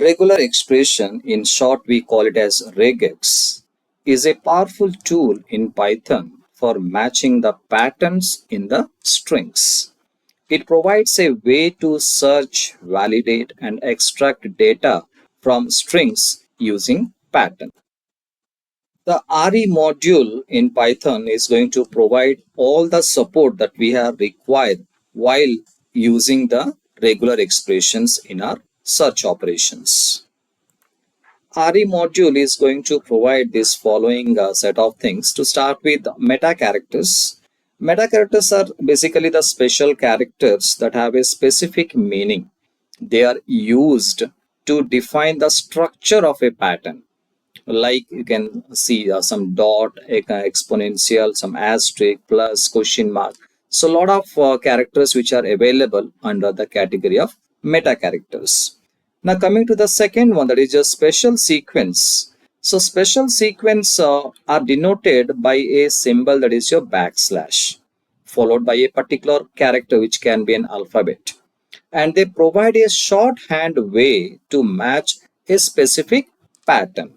Regular expression, in short we call it as regex, is a powerful tool in Python for matching the patterns in the strings. It provides a way to search, validate, and extract data from strings using pattern. The RE module in Python is going to provide all the support that we have required while using the regular expressions in our search operations. RE module is going to provide this following set of things. To start with, meta characters. Meta characters are basically the special characters that have a specific meaning. They are used to define the structure of a pattern. Like you can see some dot, exponential, some asterisk, plus, question mark. So a lot of characters which are available under the category of meta characters. Now coming to the second one, that is a special sequence. So special sequence are denoted by a symbol, that is your backslash, followed by a particular character which can be an alphabet. And they provide a shorthand way to match a specific pattern.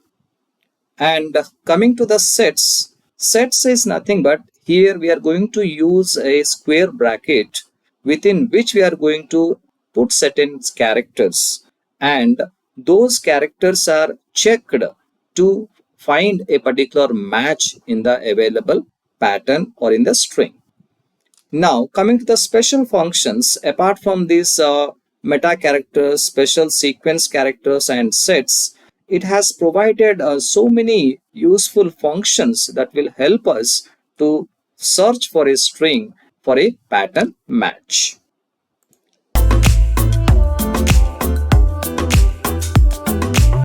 And coming to the sets, sets is nothing but here we are going to use a square bracket within which we are going to put certain characters, and those characters are checked to find a particular match in the available pattern or in the string. Now coming to the special functions, apart from these meta characters, special sequence characters, and sets, it has provided so many useful functions that will help us to search for a string for a pattern match.